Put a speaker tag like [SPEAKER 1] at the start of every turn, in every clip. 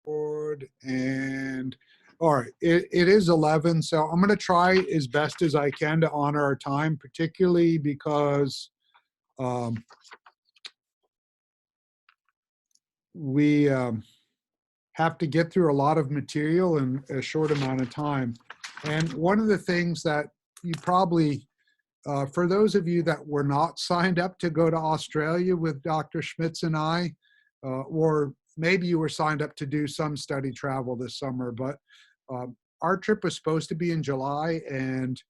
[SPEAKER 1] board. And all right, it is 11, so I'm going to try as best as I can to honor our time, particularly because we have to get through a lot of material in a short amount of time. And one of the things that you probably, for those of you that were not signed up to go to Australia with Dr. Schmitz and I, or maybe you were signed up to do some study travel this summer, but our trip was supposed to be in July, and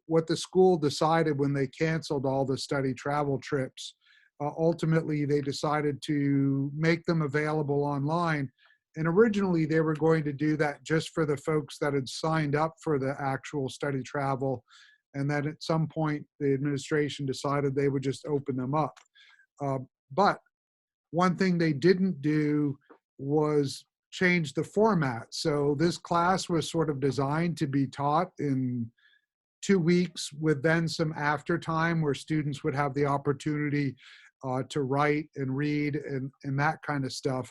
[SPEAKER 1] what the school decided when they canceled all the study travel trips, ultimately they decided to make them available online. And originally they were going to do that just for the folks that had signed up for the actual study travel. And then at some point the administration decided they would just open them up. But one thing they didn't do was change the format. So this class was sort of designed to be taught in 2 weeks with then some after time where students would have the opportunity to write and read and that kind of stuff.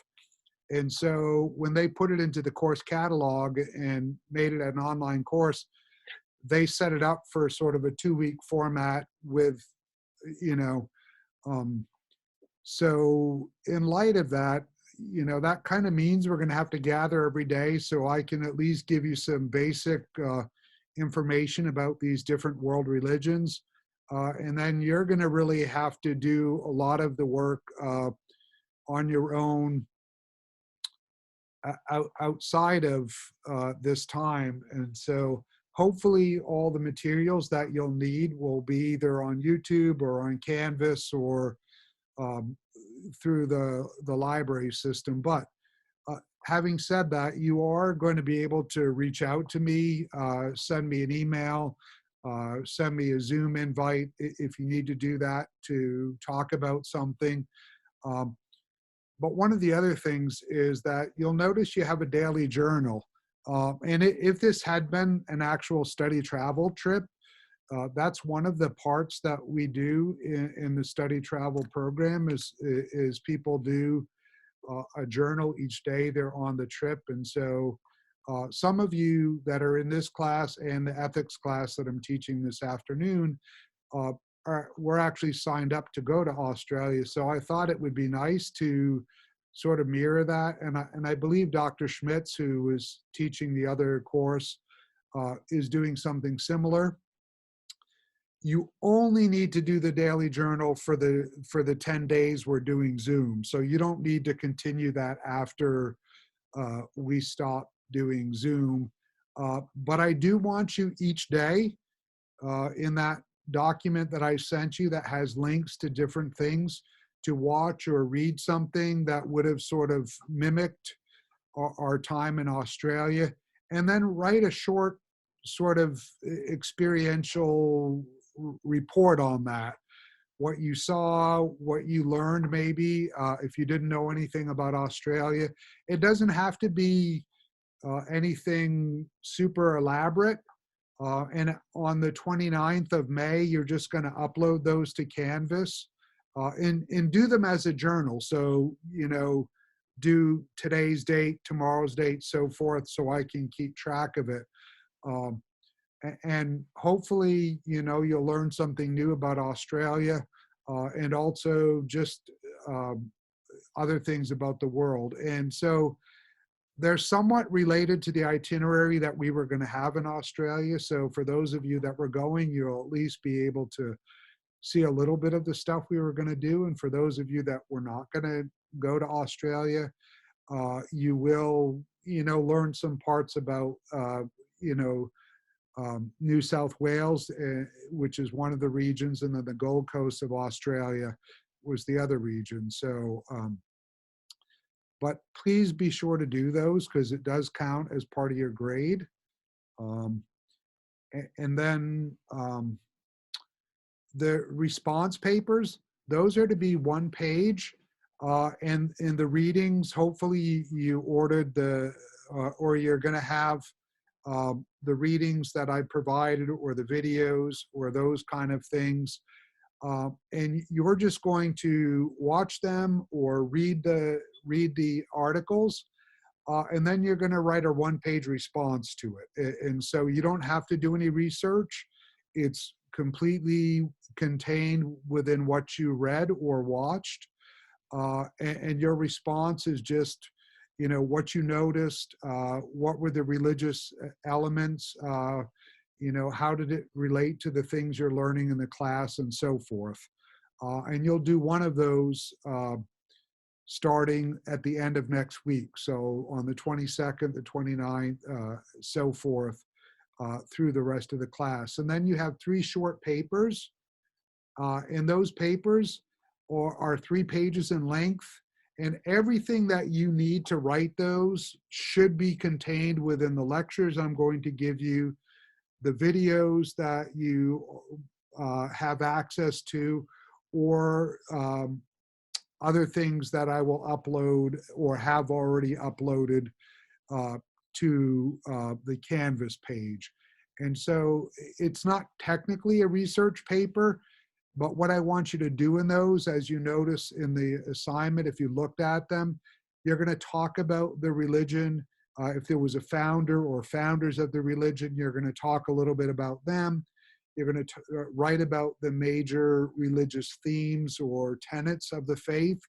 [SPEAKER 1] And so when they put it into the course catalog and made it an online course, they set it up for sort of a 2-week format with, you know, so in light of that, you know, that kind of means we're going to have to gather every day so I can at least give you some basic information about these different world religions. And then you're going to really have to do a lot of the work on your own outside of this time. And so hopefully all the materials that you'll need will be either on YouTube or on Canvas or through the library system. But having said that, you are going to be able to reach out to me, send me an email, send me a Zoom invite if you need to do that to talk about something. But one of the other things is that you'll notice you have a daily journal. And if this had been an actual study travel trip, that's one of the parts that we do in the study travel program is people do a journal each day they're on the trip. And so some of you that are in this class and the ethics class that I'm teaching this afternoon, we're actually signed up to go to Australia. So I thought it would be nice to sort of mirror that. And I believe Dr. Schmitz, who is teaching the other course, is doing something similar. You only need to do the daily journal for the 10 days we're doing Zoom. So you don't need to continue that after we stop doing Zoom. But I do want you each day in that document that I sent you that has links to different things to watch or read something that would have sort of mimicked our time in Australia, and then write a short sort of experiential report on that. What you saw, what you learned maybe, if you didn't know anything about Australia. It doesn't have to be anything super elaborate. And on the 29th of May, you're just going to upload those to Canvas and do them as a journal. So, you know, do today's date, tomorrow's date, so forth, so I can keep track of it. And hopefully, you know, you'll learn something new about Australia and also just other things about the world. And so they're somewhat related to the itinerary that we were going to have in Australia. So for those of you that were going, you'll at least be able to see a little bit of the stuff we were going to do. And for those of you that were not going to go to Australia, you will, you know, learn some parts about, you know, New South Wales, which is one of the regions, and then the Gold Coast of Australia was the other region. So, but please be sure to do those because it does count as part of your grade. And then the response papers, those are to be 1 page. And in the readings, hopefully you ordered or you're going to have the readings that I provided or the videos or those kind of things. And you're just going to watch them or read read the articles, and then you're going to write a one-page response to it. And so you don't have to do any research. It's completely contained within what you read or watched. And your response is just, what you noticed, what were the religious elements, how did it relate to the things you're learning in the class, and so forth. And you'll do one of those starting at the end of next week. So on the 22nd, the 29th, so forth, through the rest of the class. And then you have 3 short papers. And those papers are 3 pages in length. And everything that you need to write those should be contained within the lectures I'm going to give you, the videos that you have access to, or other things that I will upload or have already uploaded to the Canvas page. And so it's not technically a research paper, but what I want you to do in those, as you notice in the assignment, if you looked at them, you're going to talk about the religion. If there was a founder or founders of the religion, you're going to talk a little bit about them. You're going to write about the major religious themes or tenets of the faith.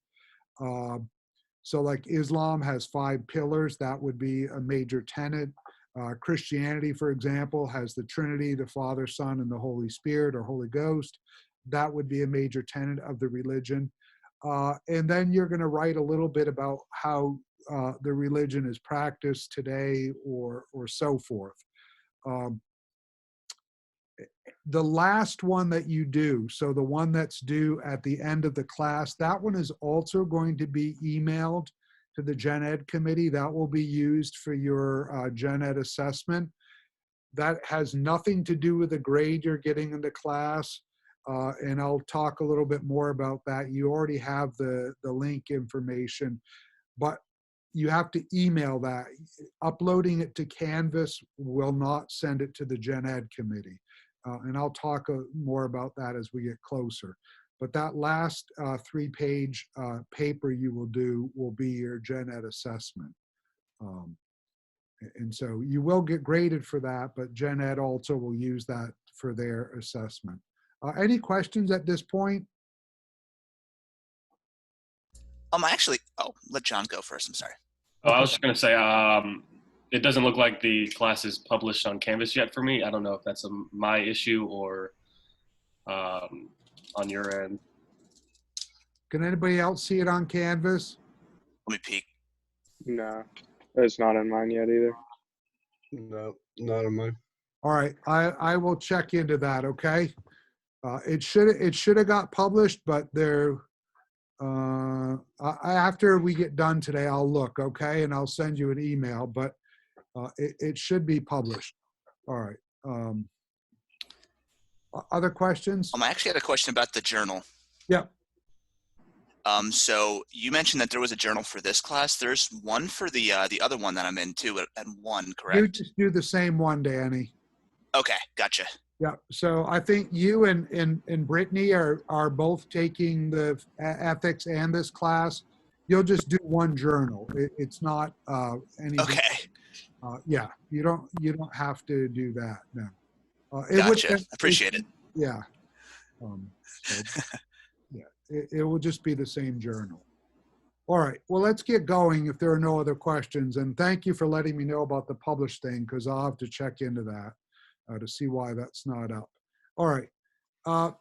[SPEAKER 1] So like Islam has 5 pillars. That would be a major tenet. Christianity, for example, has the Trinity, the Father, Son, and the Holy Spirit or Holy Ghost. That would be a major tenet of the religion. And then you're going to write a little bit about how the religion is practiced today, or so forth. The last one that you do, so the one that's due at the end of the class, that one is also going to be emailed to the Gen Ed committee. That will be used for your Gen Ed assessment. That has nothing to do with the grade you're getting in the class. And I'll talk a little bit more about that. You already have the link information, but you have to email that. Uploading it to Canvas will not send it to the Gen Ed committee. And I'll talk more about that as we get closer. But that last 3-page paper you will do will be your Gen Ed assessment. And so you will get graded for that, but Gen Ed also will use that for their assessment. Any questions at this point?
[SPEAKER 2] Let John go first. I'm sorry.
[SPEAKER 3] Oh, I was just going to say, it doesn't look like the class is published on Canvas yet for me. I don't know if that's my issue or on your end.
[SPEAKER 1] Can anybody else see it on Canvas?
[SPEAKER 2] Let me peek.
[SPEAKER 4] No, it's not on mine yet either.
[SPEAKER 5] No, not on mine.
[SPEAKER 1] All right, I will check into that, okay? It should have got published, but after we get done today, I'll look, okay? And I'll send you an email, but it should be published. All right. Other questions?
[SPEAKER 2] I actually had a question about the journal.
[SPEAKER 1] Yeah.
[SPEAKER 2] So you mentioned that there was a journal for this class. There's one for the other one that I'm in too, at 1, correct?
[SPEAKER 1] You just do the same one, Danny.
[SPEAKER 2] Okay, gotcha.
[SPEAKER 1] Yeah, so I think you and Brittany are both taking the ethics and this class. You'll just do one journal. It's not anything.
[SPEAKER 2] Okay.
[SPEAKER 1] Yeah, you don't have to do that. No.
[SPEAKER 2] Gotcha. Appreciate it.
[SPEAKER 1] Yeah. So, yeah, it will just be the same journal. All right. Well, let's get going if there are no other questions. And thank you for letting me know about the published thing, because I'll have to check into that to see why that's not up. All right.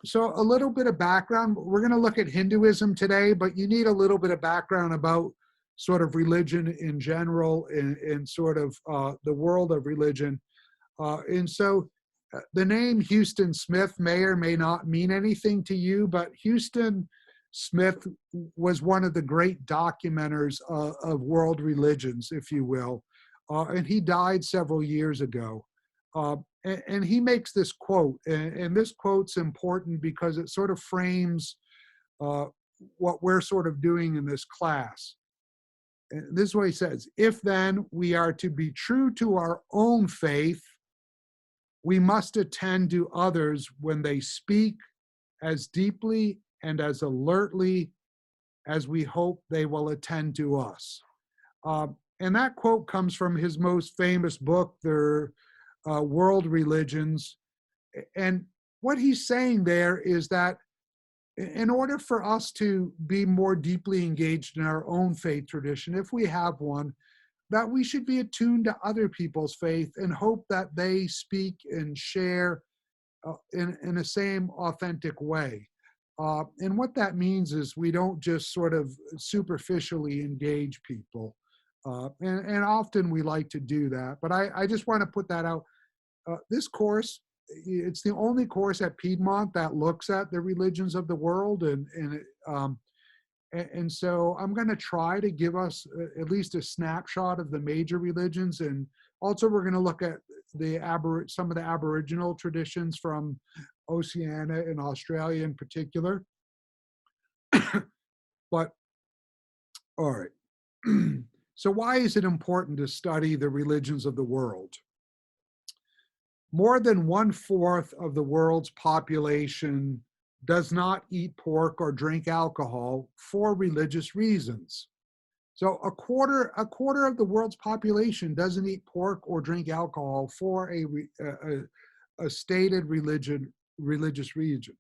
[SPEAKER 1] So a little bit of background. We're going to look at Hinduism today, but you need a little bit of background about sort of religion in general and sort of the world of religion. And so the name Houston Smith may or may not mean anything to you, but Houston Smith was one of the great documenters of world religions, if you will. And he died several years ago. And he makes this quote, and this quote's important because it sort of frames what we're sort of doing in this class. And this is what he says: if then we are to be true to our own faith, we must attend to others when they speak as deeply and as alertly as we hope they will attend to us. And that quote comes from his most famous book, The World Religions. And what he's saying there is that in order for us to be more deeply engaged in our own faith tradition, if we have one, that we should be attuned to other people's faith and hope that they speak and share in the same authentic way. And what that means is we don't just sort of superficially engage people. And often we like to do that. But I just want to put that out. This course, it's the only course at Piedmont that looks at the religions of the world. And so I'm going to try to give us at least a snapshot of the major religions. And also we're going to look at some of the Aboriginal traditions from Oceania and Australia in particular. But, all right. So why is it important to study the religions of the world? More than 1/4 of the world's population does not eat pork or drink alcohol for religious reasons. So a quarter of the world's population doesn't eat pork or drink alcohol for a stated religious reason.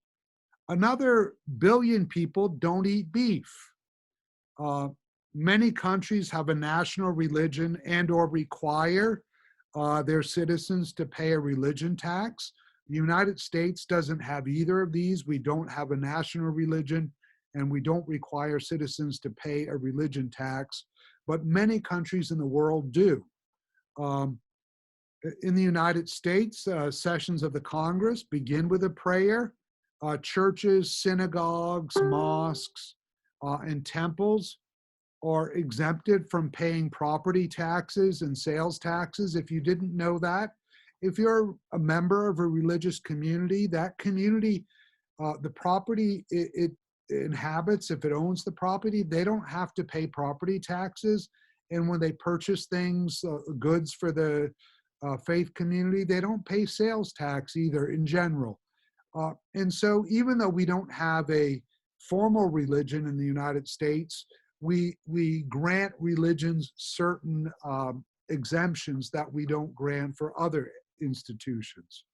[SPEAKER 1] Another billion people don't eat beef. Many countries have a national religion and or require their citizens to pay a religion tax. The United States doesn't have either of these. We don't have a national religion and we don't require citizens to pay a religion tax, but many countries in the world do. In the United States, sessions of the Congress begin with a prayer. Churches, synagogues, mosques, and temples are exempted from paying property taxes and sales taxes. If you didn't know that, if you're a member of a religious community, that community, the property it inhabits, if it owns the property, they don't have to pay property taxes. And when they purchase things, goods for the faith community, they don't pay sales tax either in general. And so even though we don't have a formal religion in the United States, we grant religions certain exemptions that we don't grant for other institutions.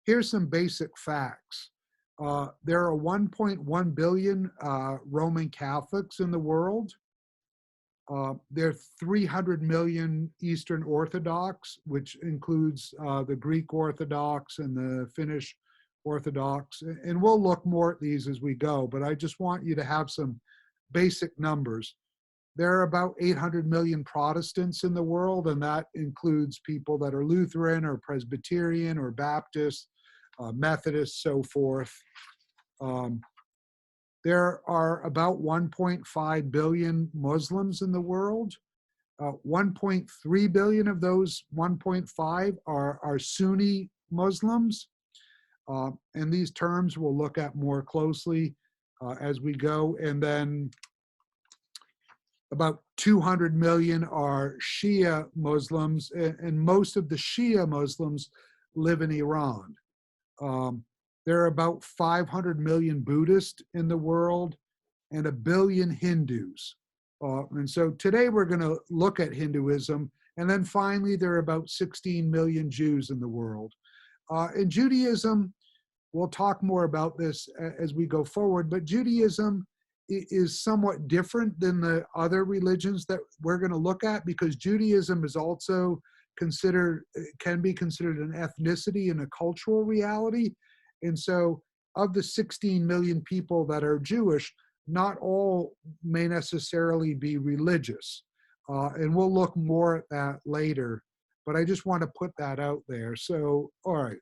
[SPEAKER 1] Here's some basic facts. There are 1.1 billion Roman Catholics in the world. There are 300 million Eastern Orthodox, which includes the Greek Orthodox and the Finnish Orthodox. And we'll look more at these as we go, but I just want you to have some basic numbers. There are about 800 million Protestants in the world, and that includes people that are Lutheran or Presbyterian or Baptist, Methodist, so forth. There are about 1.5 billion Muslims in the world. 1.3 billion of those 1.5 are Sunni Muslims. And these terms we'll look at more closely as we go. And then about 200 million are Shia Muslims, and most of the Shia Muslims live in Iran. There are about 500 million Buddhists in the world and 1 billion Hindus. And so today we're going to look at Hinduism. And then finally, there are about 16 million Jews in the world. In Judaism, we'll talk more about this as we go forward, but Judaism is somewhat different than the other religions that we're going to look at, because Judaism is also can be considered an ethnicity and a cultural reality. And so of the 16 million people that are Jewish, not all may necessarily be religious. And we'll look more at that later, but I just want to put that out there. So, all right.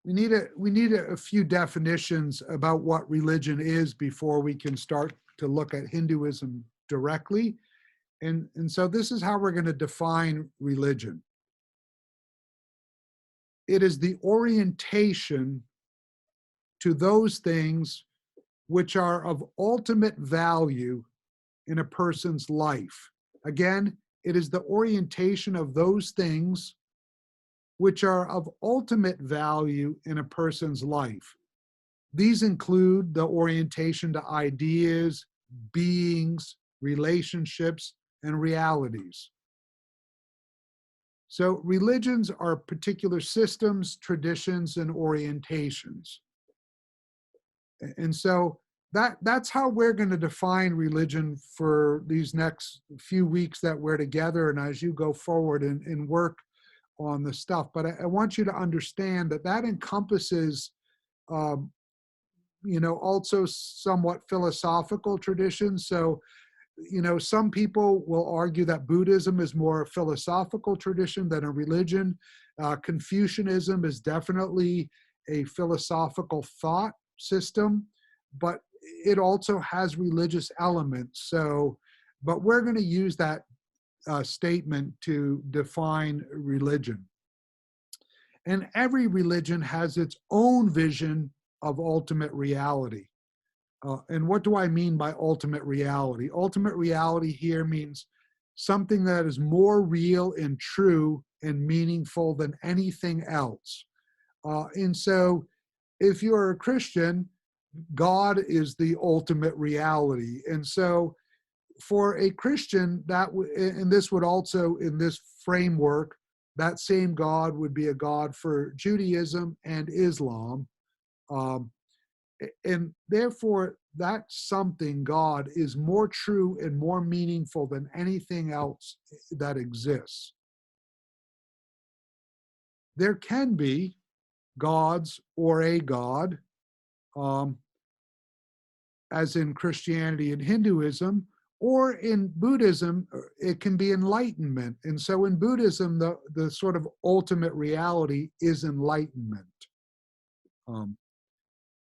[SPEAKER 1] We need a few definitions about what religion is before we can start to look at Hinduism directly. And so this is how we're going to define religion. It is the orientation to those things which are of ultimate value in a person's life. Again, it is the orientation of those things which are of ultimate value in a person's life. These include the orientation to ideas, beings, relationships, and realities. So religions are particular systems, traditions, and orientations. And so that's how we're going to define religion for these next few weeks that we're together, and as you go forward and work on the stuff. But I want you to understand that that encompasses, also somewhat philosophical traditions. So, some people will argue that Buddhism is more a philosophical tradition than a religion. Confucianism is definitely a philosophical thought system, but it also has religious elements. So, but we're going to use that statement to define religion. And every religion has its own vision of ultimate reality. And what do I mean by ultimate reality? Ultimate reality here means something that is more real and true and meaningful than anything else. And so if you're a Christian, God is the ultimate reality. And so for a Christian, and this would also, in this framework, that same God would be a God for Judaism and Islam. And therefore, that something, God, is more true and more meaningful than anything else that exists. There can be gods or a God, as in Christianity and Hinduism, or in Buddhism, it can be enlightenment. And so in Buddhism, the sort of ultimate reality is enlightenment.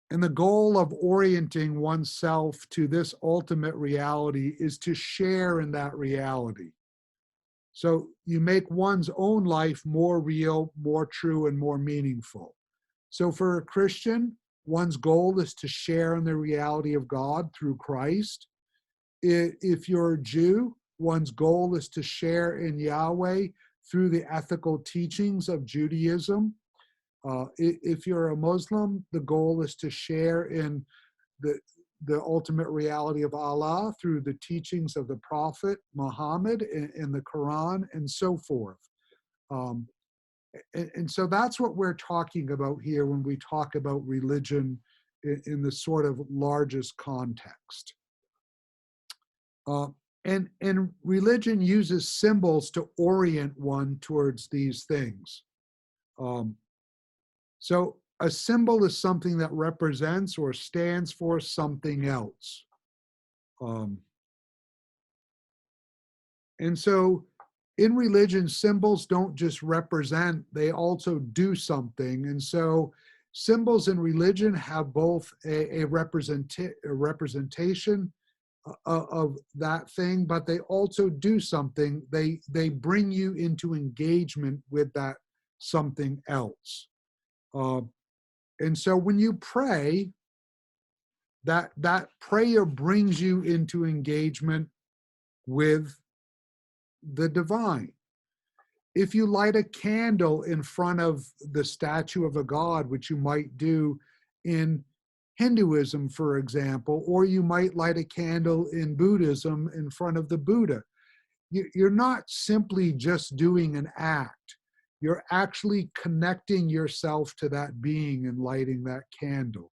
[SPEAKER 1] And the goal of orienting oneself to this ultimate reality is to share in that reality. So you make one's own life more real, more true, and more meaningful. So for a Christian, one's goal is to share in the reality of God through Christ. If you're a Jew, one's goal is to share in Yahweh through the ethical teachings of Judaism. If you're a Muslim, the goal is to share in the ultimate reality of Allah through the teachings of the Prophet Muhammad in the Quran and so forth. And so that's what we're talking about here when we talk about religion in the sort of largest context. And religion uses symbols to orient one towards these things. So a symbol is something that represents or stands for something else. And so in religion, symbols don't just represent, they also do something. And so symbols in religion have both a representation of that thing, but they also do something. They bring you into engagement with that something else. And so when you pray, that prayer brings you into engagement with the divine. If you light a candle in front of the statue of a god, which you might do in Hinduism, for example, or you might light a candle in Buddhism in front of the Buddha, you're not simply just doing an act. You're actually connecting yourself to that being and lighting that candle.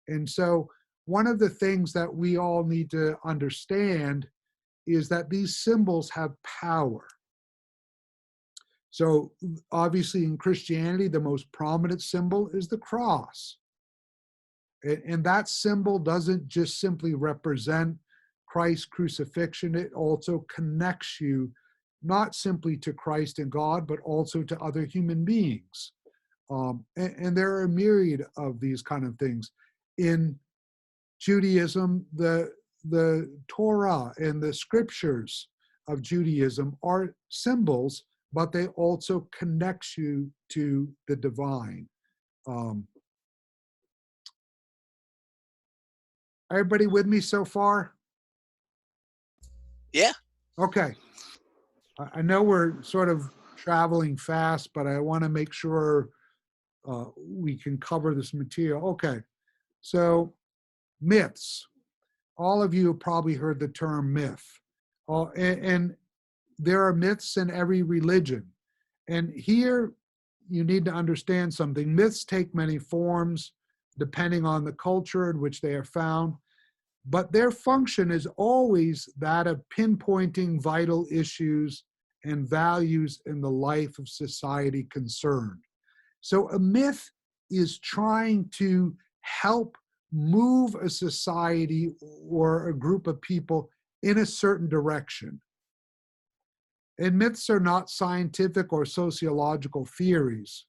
[SPEAKER 1] And so one of the things that we all need to understand is that these symbols have power. So obviously in Christianity, the most prominent symbol is the cross. And that symbol doesn't just simply represent Christ's crucifixion, it also connects you not simply to Christ and God, but also to other human beings. And there are a myriad of these kind of things. In Judaism, the Torah and the scriptures of Judaism are symbols, but they also connect you to the divine. Everybody with me so far?
[SPEAKER 2] Yeah.
[SPEAKER 1] Okay. I know we're sort of traveling fast, but I want to make sure we can cover this material. Okay, so myths. All of you have probably heard the term myth. And there are myths in every religion. And here you need to understand something. Myths take many forms depending on the culture in which they are found, but their function is always that of pinpointing vital issues and values in the life of society concerned. So a myth is trying to help move a society or a group of people in a certain direction. And myths are not scientific or sociological theories.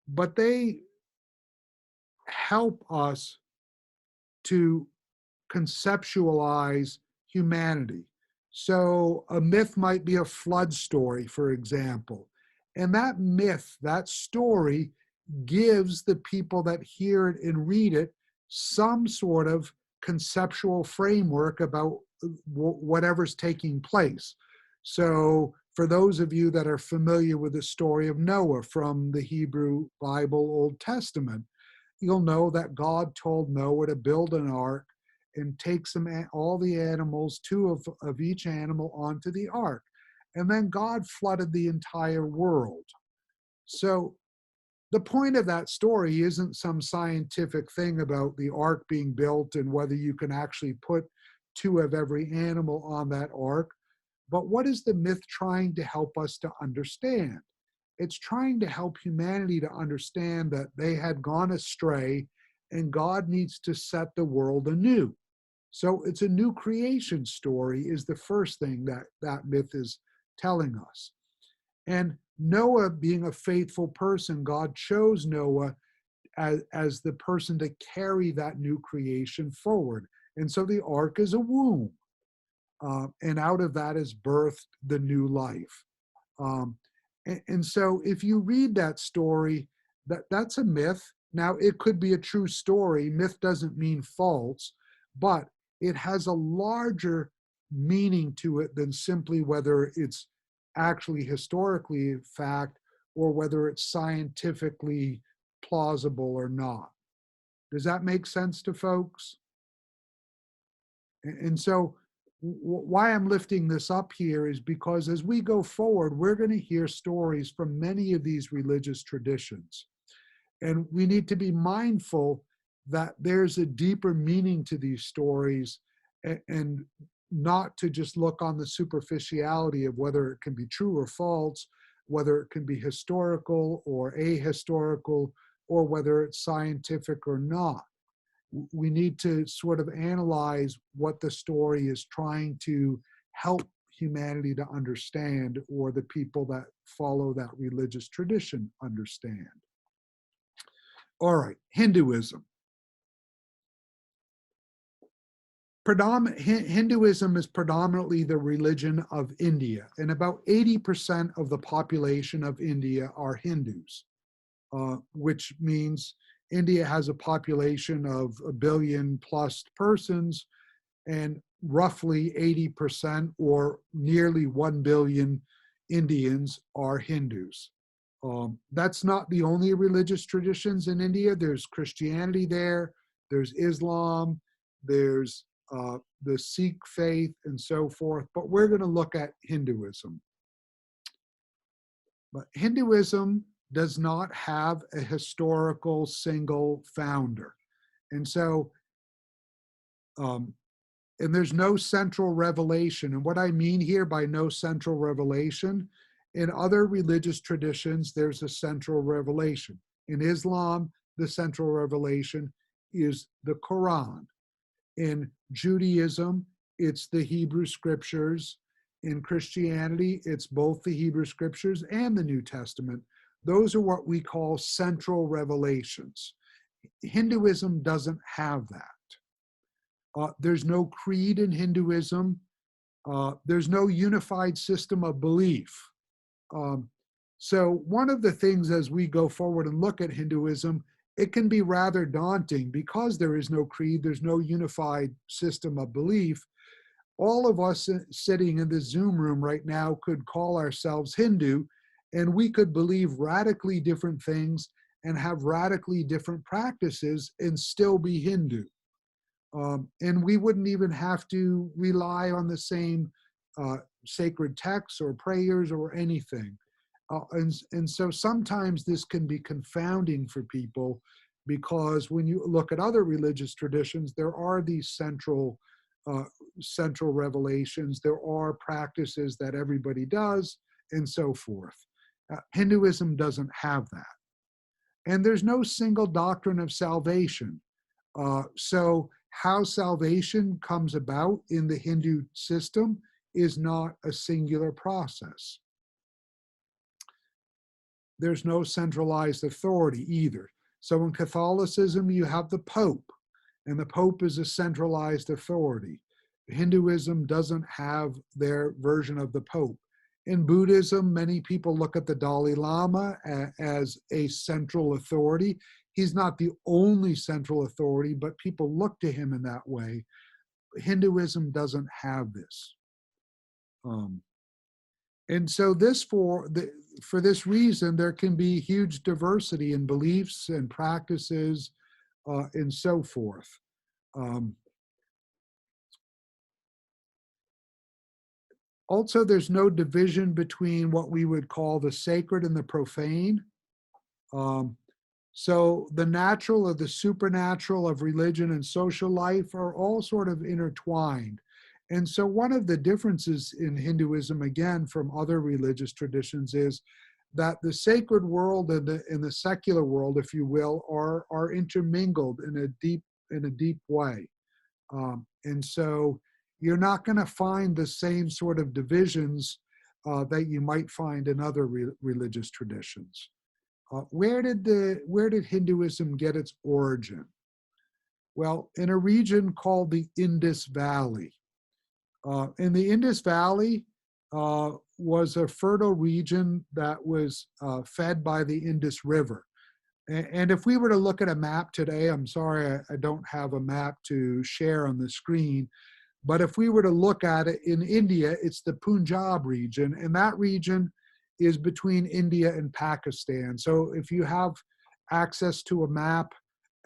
[SPEAKER 1] But they help us to conceptualize humanity. So a myth might be a flood story, for example. And that myth, that story, gives the people that hear it and read it some sort of conceptual framework about whatever's taking place. So for those of you that are familiar with the story of Noah from the Hebrew Bible Old Testament, you'll know that God told Noah to build an ark and take all the animals, two of each animal, onto the ark. And then God flooded the entire world. So the point of that story isn't some scientific thing about the ark being built and whether you can actually put two of every animal on that ark. But what is the myth trying to help us to understand? It's trying to help humanity to understand that they had gone astray and God needs to set the world anew. So it's a new creation story is the first thing that myth is telling us. And Noah, being a faithful person, God chose Noah as the person to carry that new creation forward. And so the ark is a womb. And out of that is birthed the new life. And so if you read that story, that's a myth. Now, it could be a true story. Myth doesn't mean false, but it has a larger meaning to it than simply whether it's actually historically fact or whether it's scientifically plausible or not. Does that make sense to folks? And so why I'm lifting this up here is because as we go forward, we're going to hear stories from many of these religious traditions. And we need to be mindful that there's a deeper meaning to these stories and not to just look on the superficiality of whether it can be true or false, whether it can be historical or ahistorical, or whether it's scientific or not. We need to sort of analyze what the story is trying to help humanity to understand, or the people that follow that religious tradition understand. All right, Hinduism. Hinduism is predominantly the religion of India, and about 80% of the population of India are Hindus, which means India has a population of 1 billion plus persons, and roughly 80% or nearly 1 billion Indians are Hindus. That's not the only religious traditions in India. There's Christianity there, there's Islam, there's the Sikh faith and so forth, but we're going to look at Hinduism. But Hinduism does not have a historical single founder. And so, and there's no central revelation. And what I mean here by no central revelation, in other religious traditions, there's a central revelation. In Islam, the central revelation is the Quran. In Judaism, it's the Hebrew scriptures. In Christianity, it's both the Hebrew scriptures and the New Testament. Those are what we call central revelations. Hinduism doesn't have that. There's no creed in Hinduism. There's no unified system of belief. So one of the things as we go forward and look at Hinduism, it can be rather daunting because there is no creed, there's no unified system of belief. all of us sitting in the Zoom room right now could call ourselves Hindu, and we could believe radically different things and have radically different practices and still be Hindu. And we wouldn't even have to rely on the same sacred texts or prayers or anything. And so sometimes this can be confounding for people, because when you look at other religious traditions, there are these central revelations, there are practices that everybody does, and so forth. Hinduism doesn't have that. And there's no single doctrine of salvation. So how salvation comes about in the Hindu system is not a singular process. There's no centralized authority either. So in Catholicism, you have the Pope, and the Pope is a centralized authority. Hinduism doesn't have their version of the Pope. In Buddhism, many people look at the Dalai Lama as a central authority. He's not the only central authority, but people look to him in that way. Hinduism doesn't have this. And so for this reason, there can be huge diversity in beliefs and practices and so forth. Also, there's no division between what we would call the sacred and the profane. So the natural or the supernatural of religion and social life are all sort of intertwined. And so one of the differences in Hinduism, again, from other religious traditions, is that the sacred world and the secular world, if you will, are intermingled in a deep way. And so you're not going to find the same sort of divisions that you might find in other religious traditions. Where did Hinduism get its origin? Well, in a region called the Indus Valley. In the Indus Valley was a fertile region that was fed by the Indus River. And if we were to look at a map today, I'm sorry I don't have a map to share on the screen, but if we were to look at it in India, it's the Punjab region, and that region is between India and Pakistan. So if you have access to a map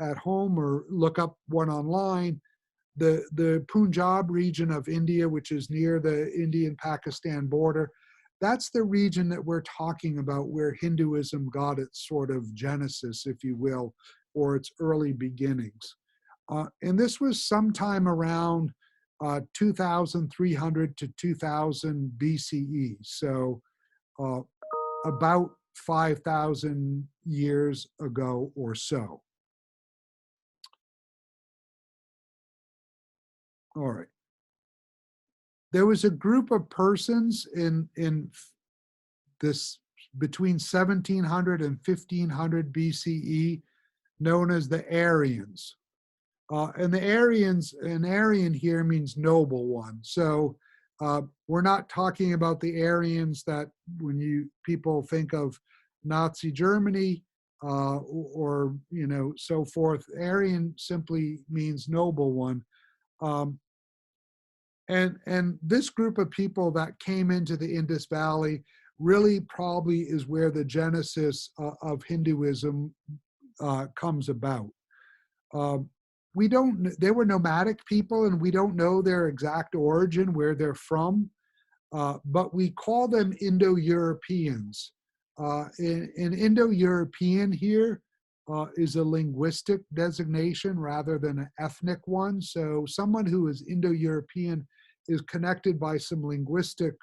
[SPEAKER 1] at home or look up one online, the Punjab region of India, which is near the Indian-Pakistan border, that's the region that we're talking about where Hinduism got its sort of genesis, if you will, or its early beginnings. And this was sometime around 2300 to 2000 BCE. So about 5,000 years ago or so. All right. There was a group of persons in this between 1700 and 1500 BCE known as the Aryans. And the Aryans, an Aryan here means noble one. So we're not talking about the Aryans that when people think of Nazi Germany or so forth. Aryan simply means noble one. And this group of people that came into the Indus Valley really probably is where the genesis of Hinduism comes about. They were nomadic people, and we don't know their exact origin, where they're from, but we call them Indo-Europeans. In Indo-European here is a linguistic designation rather than an ethnic one. So someone who is Indo-European is connected by some linguistic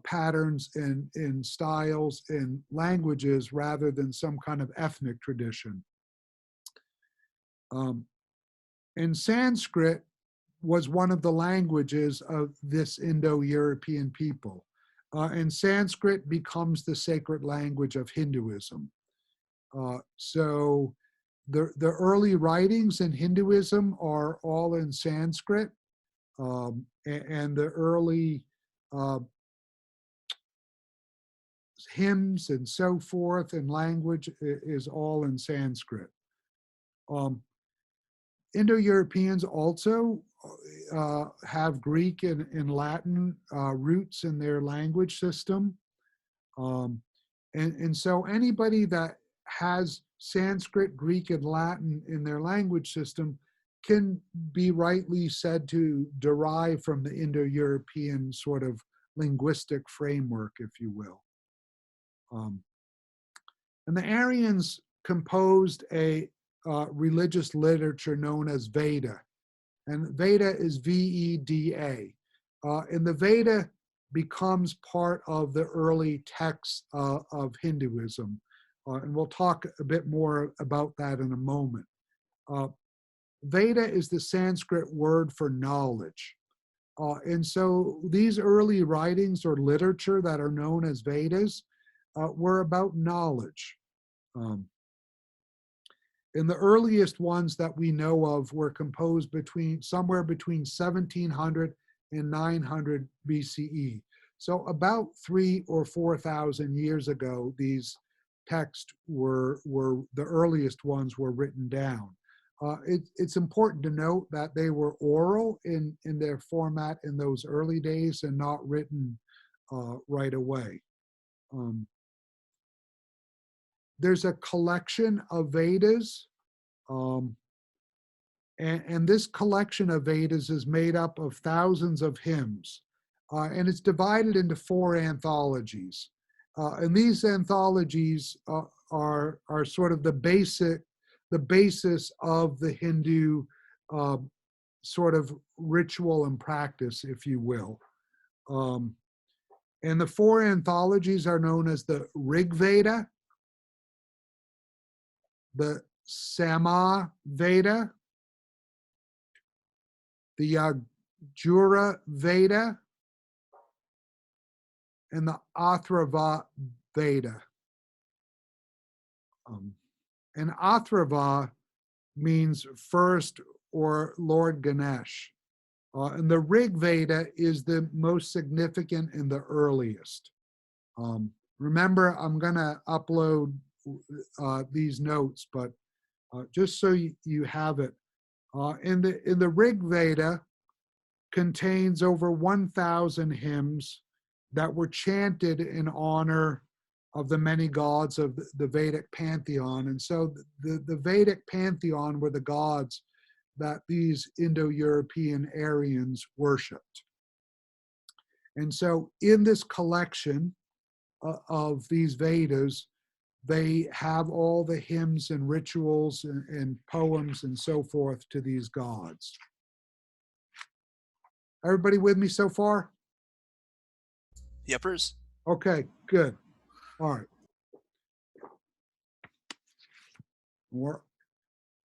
[SPEAKER 1] patterns and styles and languages rather than some kind of ethnic tradition. And Sanskrit was one of the languages of this Indo-European people. And Sanskrit becomes the sacred language of Hinduism. So the early writings in Hinduism are all in Sanskrit, and the early hymns and so forth and language is all in Sanskrit. Indo-Europeans also have Greek and Latin roots in their language system. And so anybody that has Sanskrit, Greek, and Latin in their language system can be rightly said to derive from the Indo-European sort of linguistic framework, if you will. And the Aryans composed a religious literature known as Veda. And Veda is V-E-D-A. And the Veda becomes part of the early texts of Hinduism. And we'll talk a bit more about that in a moment. Veda is the Sanskrit word for knowledge. And so these early writings or literature that are known as Vedas were about knowledge. And the earliest ones that we know of were composed somewhere between 1700 and 900 BCE. So about 3,000 or 4,000 years ago, these texts were the earliest ones were written down. It's important to note that they were oral in their format in those early days and not written right away. There's a collection of Vedas, and this collection of Vedas is made up of thousands of hymns, and it's divided into 4 anthologies. And these anthologies are sort of the basis of the Hindu sort of ritual and practice, if you will. And the 4 anthologies are known as the Rig Veda, the Sama Veda, the Yajura Veda, and the Atharva Veda. And Atharva means first or Lord Ganesh. And the Rig Veda is the most significant and the earliest. Remember, I'm going to upload these notes, but just so you have it. In the Rig Veda contains over 1,000 hymns that were chanted in honor of the many gods of the Vedic pantheon. And so the Vedic pantheon were the gods that these Indo-European Aryans worshipped. And so in this collection of these Vedas, they have all the hymns and rituals and poems and so forth to these gods. Everybody with me so far?
[SPEAKER 2] Yepers.
[SPEAKER 1] Okay, good. All right.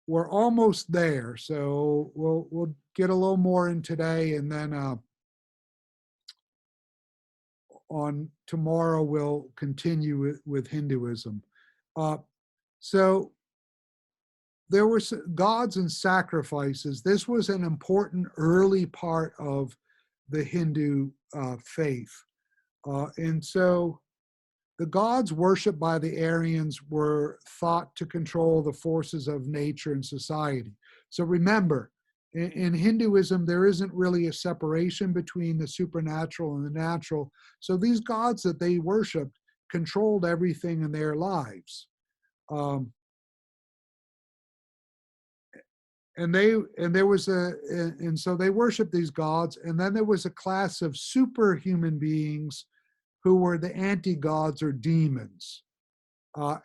[SPEAKER 1] We're almost there, so we'll get a little more in today, and then on tomorrow we'll continue with Hinduism. So there were gods and sacrifices. This was an important early part of the Hindu faith. And so the gods worshipped by the Aryans were thought to control the forces of nature and society. So remember, in Hinduism, there isn't really a separation between the supernatural and the natural. So these gods that they worshipped controlled everything in their lives. And so they worshiped these gods, and then there was a class of superhuman beings who were the anti-gods or demons,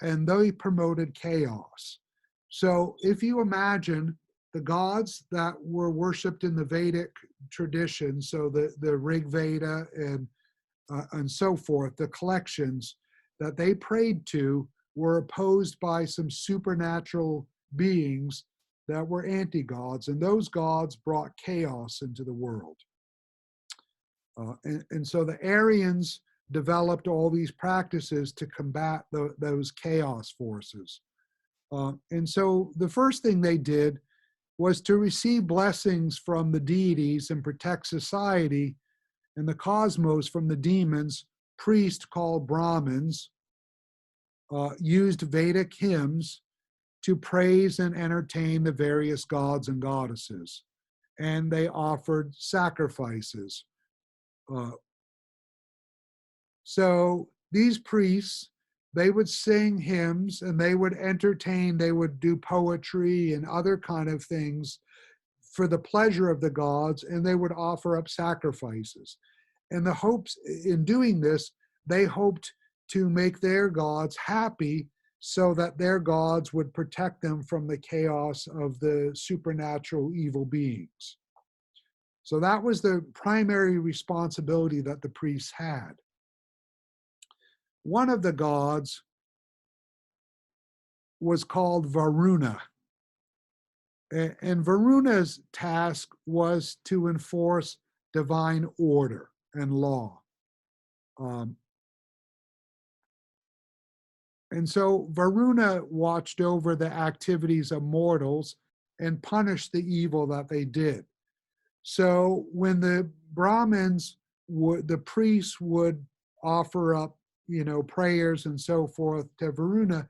[SPEAKER 1] and they promoted chaos. So if you imagine the gods that were worshipped in the Vedic tradition, so the Rig Veda and so forth, the collections that they prayed to were opposed by some supernatural beings that were anti-gods, and those gods brought chaos into the world. And so the Aryans developed all these practices to combat those chaos forces. And so the first thing they did was to receive blessings from the deities and protect society and the cosmos from the demons. Priests called Brahmins used Vedic hymns to praise and entertain the various gods and goddesses. and they offered sacrifices. So these priests, they would sing hymns and they would entertain, they would do poetry and other kind of things for the pleasure of the gods, and they would offer up sacrifices. And the hopes in doing this, they hoped to make their gods happy so that their gods would protect them from the chaos of the supernatural evil beings. So that was the primary responsibility that the priests had. One of the gods was called Varuna. And Varuna's task was to enforce divine order and law. And so Varuna watched over the activities of mortals and punished the evil that they did. So when the Brahmins would, the priests would offer up, prayers and so forth to Varuna,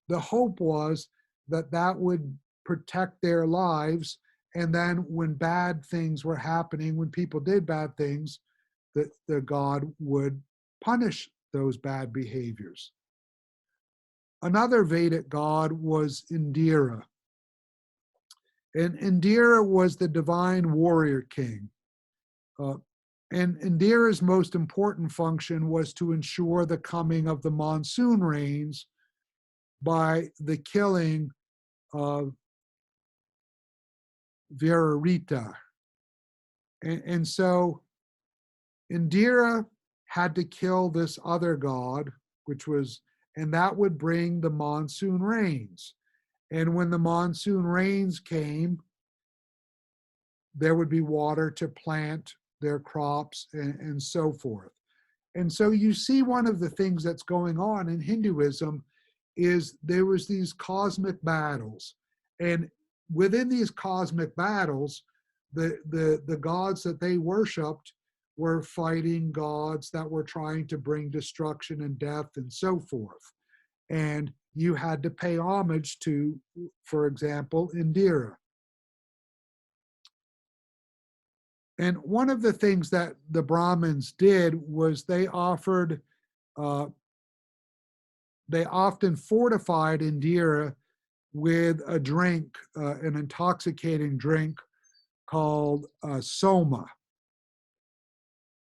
[SPEAKER 1] the hope was that that would protect their lives. And then when bad things were happening, when people did bad things, that the god would punish those bad behaviors. Another Vedic god was Indira. And Indira was the divine warrior king. And Indira's most important function was to ensure the coming of the monsoon rains by the killing of Virarita. And so Indira had to kill this other god, and that would bring the monsoon rains. And when the monsoon rains came, there would be water to plant their crops and so forth. And so you see one of the things that's going on in Hinduism is there was these cosmic battles. And within these cosmic battles, the gods that they worshipped were fighting gods that were trying to bring destruction and death and so forth. And you had to pay homage to, for example, Indira. And one of the things that the Brahmins did was they often fortified Indira with a drink, an intoxicating drink called soma.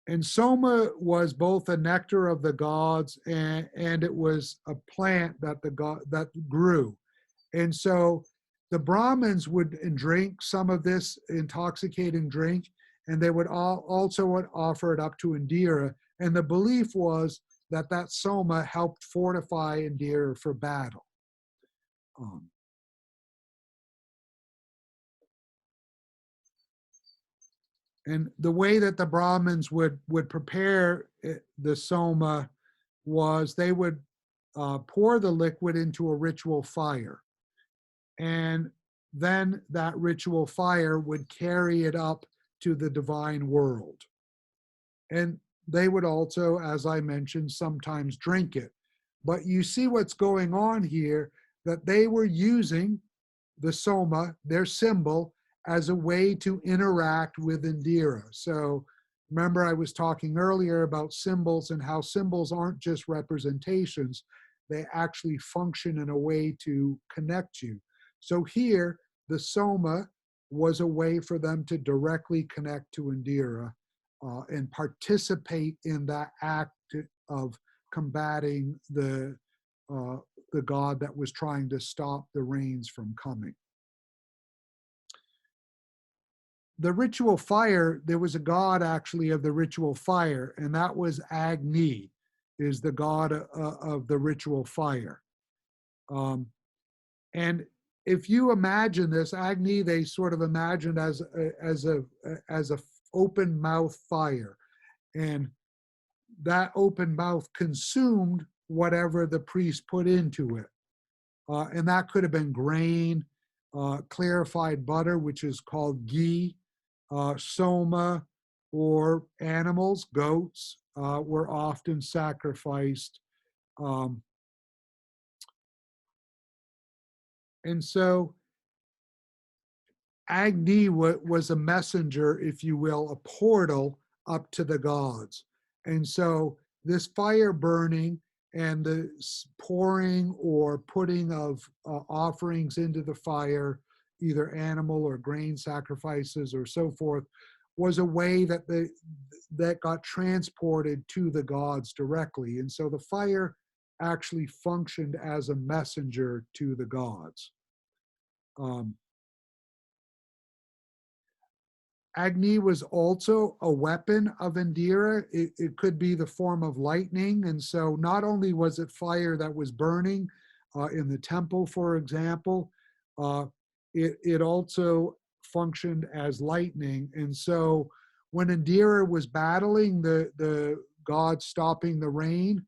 [SPEAKER 1] And soma was both a nectar of the gods and it was a plant that grew. And so the Brahmins would drink some of this intoxicating drink, and they would also offer it up to Indira. And the belief was that soma helped fortify Indira for battle. And the way that the Brahmins would prepare the soma was they would pour the liquid into a ritual fire. And then that ritual fire would carry it up to the divine world. And they would also, as I mentioned, sometimes drink it. But you see what's going on here, that they were using the soma, their symbol, as a way to interact with Indira. So remember I was talking earlier about symbols and how symbols aren't just representations, they actually function in a way to connect you. So here, the soma was a way for them to directly connect to Indira and participate in that act of combating the god that was trying to stop the rains from coming. The ritual fire, there was a god actually of the ritual fire, and that was Agni, is the god of the ritual fire. And if you imagine this, Agni, they sort of imagined as a open mouth fire, and that open mouth consumed whatever the priest put into it, and that could have been grain, clarified butter, which is called ghee, soma, or animals, goats, were often sacrificed. And so Agni was a messenger, if you will, a portal up to the gods. And so this fire burning and the pouring or putting of offerings into the fire, either animal or grain sacrifices or so forth, was a way that that got transported to the gods directly. And so the fire actually functioned as a messenger to the gods. Agni was also a weapon of Indira. It could be the form of lightning. And so not only was it fire that was burning in the temple, for example, it also functioned as lightning. And so when Indira was battling the gods stopping the rain,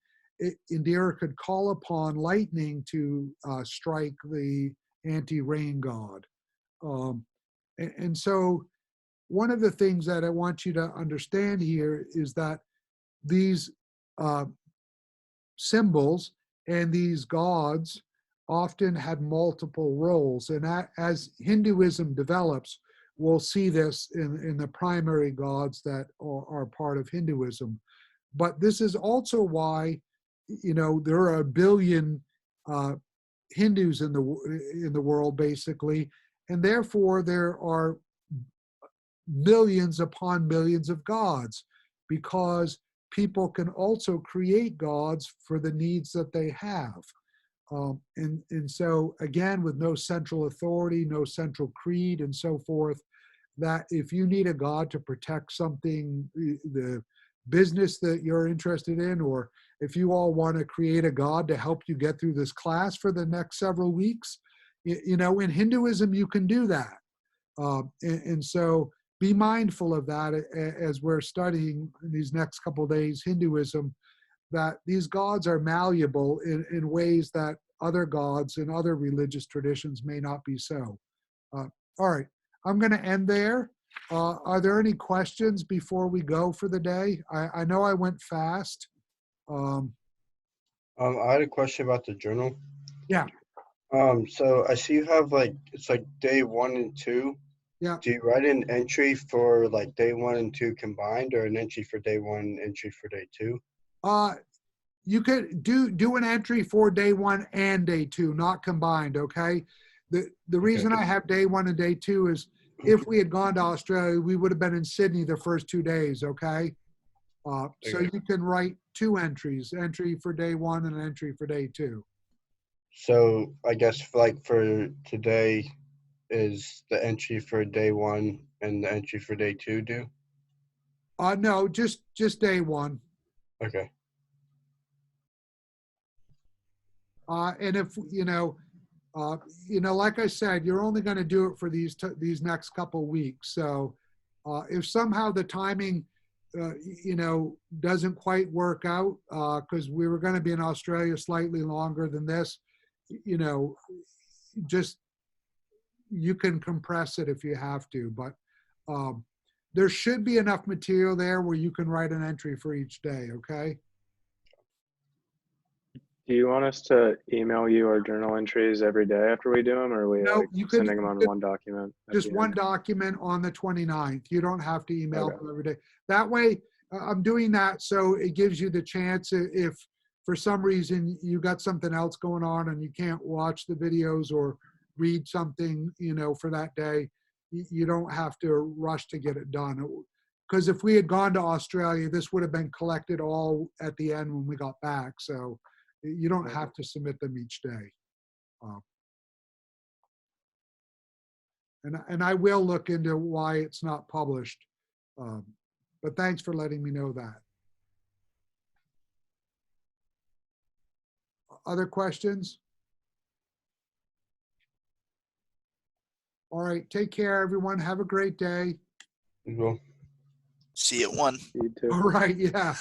[SPEAKER 1] Indira could call upon lightning to strike the anti-rain god. And so one of the things that I want you to understand here is that these symbols and these gods often had multiple roles. And as Hinduism develops, we'll see this in the primary gods that are part of Hinduism. But this is also why, there are 1 billion Hindus in the world, basically, and therefore there are millions upon millions of gods, because people can also create gods for the needs that they have. And so again, with no central authority, no central creed and so forth, that if you need a god to protect something, the business that you're interested in, or if you all want to create a god to help you get through this class for the next several weeks, in Hinduism, you can do that. And so be mindful of that as we're studying these next couple of days Hinduism, that these gods are malleable in ways that other gods and other religious traditions may not be so. All right, I'm going to end there. Are there any questions before we go for the day? I know I went fast.
[SPEAKER 5] I had a question about the journal.
[SPEAKER 1] Yeah.
[SPEAKER 5] So I see you have it's like day 1 and 2.
[SPEAKER 1] Yeah.
[SPEAKER 5] Do you write an entry for like day 1 and 2 combined, or an entry for day 1, entry for day 2?
[SPEAKER 1] You could do an entry for day 1 and day 2, not combined, okay? The reason I have day 1 and day 2 is if we had gone to Australia, we would have been in Sydney the first 2 days, okay? So you can write 2 entries, entry for day 1 and an entry for day 2.
[SPEAKER 5] So I guess for today, is the entry for day 1 and the entry for day 2 due?
[SPEAKER 1] No, just day 1.
[SPEAKER 5] Okay.
[SPEAKER 1] And if, like I said, you're only going to do it for these next couple weeks. So if somehow the timing, doesn't quite work out, because we were going to be in Australia slightly longer than this, just, you can compress it if you have to, but there should be enough material there where you can write an entry for each day, okay?
[SPEAKER 4] Do you want us to email you our journal entries every day after we do them, or are we
[SPEAKER 1] No, you could
[SPEAKER 4] sending them on one document?
[SPEAKER 1] just one document on the 29th. You don't have to email
[SPEAKER 4] Okay.
[SPEAKER 1] them every day. That way, I'm doing that so it gives you the chance, if for some reason you got something else going on and you can't watch the videos or read something, for that day, you don't have to rush to get it done. Because if we had gone to Australia, this would have been collected all at the end when we got back. So you don't have to submit them each day. And I will look into why it's not published. But thanks for letting me know that. Other questions? All right, take care, everyone. Have a great day.
[SPEAKER 5] You go.
[SPEAKER 2] See you at 1.
[SPEAKER 4] You too.
[SPEAKER 1] All right, yeah.